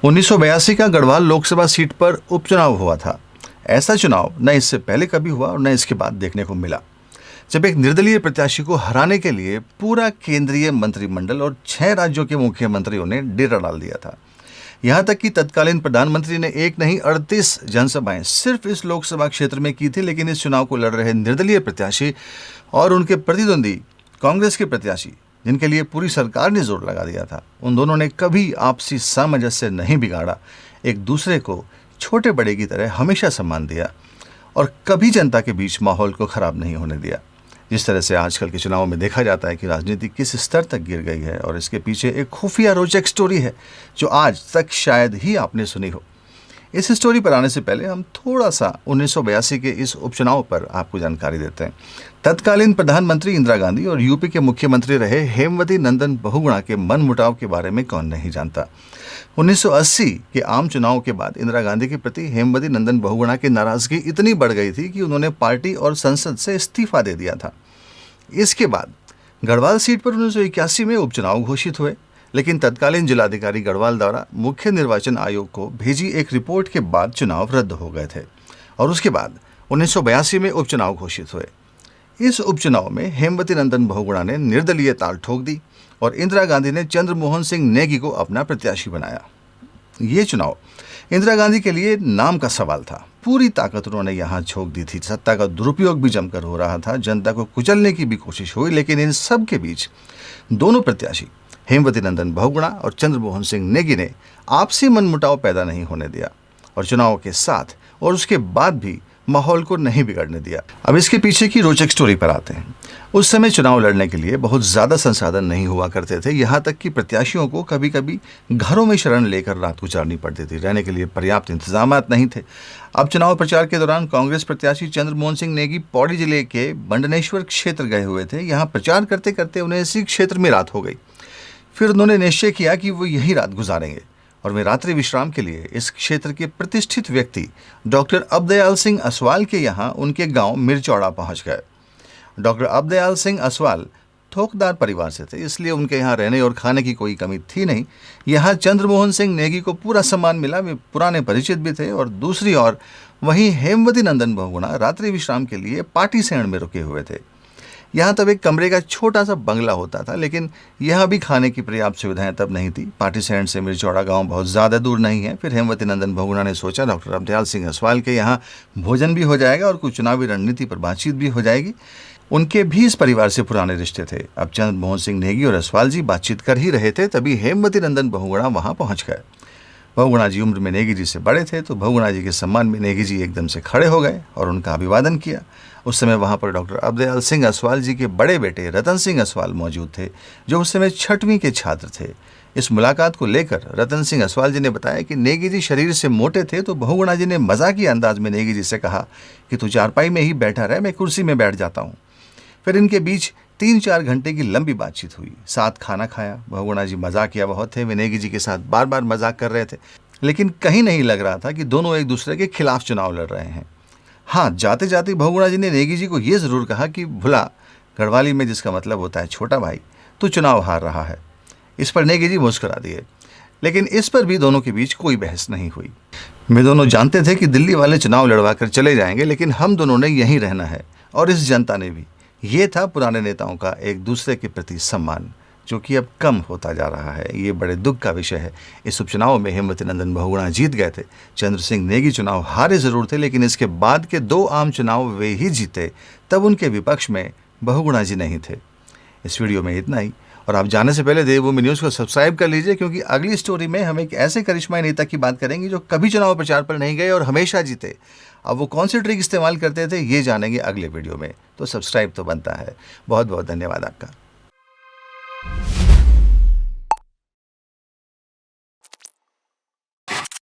1982 का गढ़वाल लोकसभा सीट पर उपचुनाव हुआ था। ऐसा चुनाव न इससे पहले कभी हुआ और न इसके बाद देखने को मिला, जब एक निर्दलीय प्रत्याशी को हराने के लिए पूरा केंद्रीय मंत्रिमंडल और 6 राज्यों के मुख्यमंत्रियों ने डेरा डाल दिया था। यहां तक कि तत्कालीन प्रधानमंत्री ने एक नहीं 38 जनसभाएं सिर्फ इस लोकसभा क्षेत्र में की थी। लेकिन इस चुनाव को लड़ रहे निर्दलीय प्रत्याशी और उनके प्रतिद्वंदी कांग्रेस के प्रत्याशी, जिनके लिए पूरी सरकार ने जोर लगा दिया था, उन दोनों ने कभी आपसी सामंजस्य नहीं बिगाड़ा, एक दूसरे को छोटे बड़े की तरह हमेशा सम्मान दिया और कभी जनता के बीच माहौल को खराब नहीं होने दिया। जिस तरह से आजकल के चुनाव में देखा जाता है कि राजनीति किस स्तर तक गिर गई है और इसके पीछे एक खुफिया रोचक स्टोरी है जो आज तक शायद ही आपने सुनी हो। इस स्टोरी पर आने से पहले हम थोड़ा सा 1982 के इस उपचुनाव पर आपको जानकारी देते हैं। तत्कालीन प्रधानमंत्री इंदिरा गांधी और यूपी के मुख्यमंत्री रहे हेमवती नंदन बहुगुणा के मनमुटाव के बारे में कौन नहीं जानता। 1980 के आम चुनाव के बाद इंदिरा गांधी के प्रति हेमवती नंदन बहुगुणा की नाराजगी इतनी बढ़ गई थी कि उन्होंने पार्टी और संसद से इस्तीफा दे दिया था। इसके बाद गढ़वाल सीट पर 1981 में उपचुनाव घोषित हुए, लेकिन तत्कालीन जिलाधिकारी गढ़वाल द्वारा मुख्य निर्वाचन आयोग को भेजी एक रिपोर्ट के बाद चुनाव रद्द हो गए थे और उसके बाद 1982 में उपचुनाव घोषित हुए। इस उपचुनाव में हेमवती नंदन बहुगुणा ने निर्दलीय ताल ठोक दी और इंदिरा गांधी ने चंद्रमोहन सिंह नेगी को अपना प्रत्याशी बनाया। ये चुनाव इंदिरा गांधी के लिए नाम का सवाल था। पूरी ताकत उन्होंने यहाँ झोंक दी थी। सत्ता का दुरुपयोग भी जमकर हो रहा था, जनता को कुचलने की भी कोशिश हुई, लेकिन इन सब के बीच दोनों प्रत्याशी हेमवती नंदन बहुगुणा और चंद्रमोहन सिंह नेगी ने आपसी मनमुटाव पैदा नहीं होने दिया और चुनाव के साथ और उसके बाद भी माहौल को नहीं बिगड़ने दिया। अब इसके पीछे की रोचक स्टोरी पर आते हैं। उस समय चुनाव लड़ने के लिए बहुत ज़्यादा संसाधन नहीं हुआ करते थे। यहाँ तक कि प्रत्याशियों को कभी कभी घरों में शरण लेकर रात गुजारनी पड़ती थी। रहने के लिए पर्याप्त इंतजाम नहीं थे। अब चुनाव प्रचार के दौरान कांग्रेस प्रत्याशी चंद्रमोहन सिंह नेगी पौड़ी जिले के बंडनेश्वर क्षेत्र गए हुए थे। यहाँ प्रचार करते करते उन्हें इसी क्षेत्र में रात हो गई। फिर उन्होंने निश्चय किया कि वो यही रात गुजारेंगे और वे रात्रि विश्राम के लिए इस क्षेत्र के प्रतिष्ठित व्यक्ति डॉक्टर अबदयाल सिंह असवाल के यहाँ उनके गांव मिरचौड़ा पहुंच गए। डॉक्टर अबदयाल सिंह असवाल थोकदार परिवार से थे, इसलिए उनके यहाँ रहने और खाने की कोई कमी थी नहीं। यहाँ चंद्रमोहन सिंह नेगी को पूरा सम्मान मिला, वे पुराने परिचित भी थे। और दूसरी ओर वहीं हेमवती नंदन बहुगुणा रात्रि विश्राम के लिए पाटी सैण में रुके हुए थे। यहाँ तब एक कमरे का छोटा सा बंगला होता था, लेकिन यहाँ भी खाने की पर्याप्त सुविधाएं तब नहीं थी। पाटी सैण से मिरचौड़ा गांव बहुत ज़्यादा दूर नहीं है। फिर हेमवती नंदन बहुगुणा ने सोचा डॉक्टर अबदयाल सिंह असवाल के यहाँ भोजन भी हो जाएगा और कुछ चुनावी रणनीति पर बातचीत भी हो जाएगी। उनके भी इस परिवार से पुराने रिश्ते थे। अब चंद्रमोहन सिंह नेगी और असवाल जी बातचीत कर ही रहे थे, तभी हेमवती नंदन बहुगुणा वहाँ पहुँच गए। बहुगुणा जी उम्र में नेगी जी से बड़े थे, तो बहुगुणा जी के सम्मान में नेगी जी एकदम से खड़े हो गए और उनका अभिवादन किया। उस समय वहाँ पर डॉक्टर अबदयाल सिंह असवाल जी के बड़े बेटे रतन सिंह असवाल मौजूद थे, जो उस समय 6वीं के छात्र थे। इस मुलाकात को लेकर रतन सिंह असवाल जी ने बताया कि नेगी जी शरीर से मोटे थे, तो बहुगुणा जी ने मजाकी अंदाज में नेगी जी से कहा कि तू चारपाई में ही बैठा रहे, मैं कुर्सी में बैठ जाता हूँ। फिर इनके बीच 3-4 घंटे की लंबी बातचीत हुई, साथ खाना खाया। बहुगुणा जी मजाकिया बहुत थे, वे नेगी जी के साथ बार बार मजाक कर रहे थे, लेकिन कहीं नहीं लग रहा था कि दोनों एक दूसरे के खिलाफ चुनाव लड़ रहे हैं। हाँ, जाते जाते बहुगुणा जी ने नेगी जी को ये ज़रूर कहा कि भुला, गढ़वाली में जिसका मतलब होता है छोटा भाई, तू चुनाव हार रहा है। इस पर नेगी जी मुस्कुरा दिए, लेकिन इस पर भी दोनों के बीच कोई बहस नहीं हुई। वे दोनों जानते थे कि दिल्ली वाले चुनाव लड़वा कर चले जाएंगे, लेकिन हम दोनों ने यहीं रहना है और इस जनता ने भी। ये था पुराने नेताओं का एक दूसरे के प्रति सम्मान, जो कि अब कम होता जा रहा है। ये बड़े दुख का विषय है। इस उपचुनाव में हेमवती नंदन बहुगुणा जीत गए थे। चंद्र सिंह नेगी चुनाव हारे जरूर थे, लेकिन इसके बाद के 2 आम चुनाव वे ही जीते, तब उनके विपक्ष में बहुगुणा जी नहीं थे। इस वीडियो में इतना ही, और आप जाने से पहले देवभूमि न्यूज़ को सब्सक्राइब कर लीजिए, क्योंकि अगली स्टोरी में हम एक ऐसे करिश्माई नेता की बात करेंगे जो कभी चुनाव प्रचार पर नहीं गए और हमेशा जीते। अब वो कौन सी ट्रिक इस्तेमाल करते थे, ये जानेंगे अगले वीडियो में। तो सब्सक्राइब तो बनता है। बहुत बहुत धन्यवाद आपका।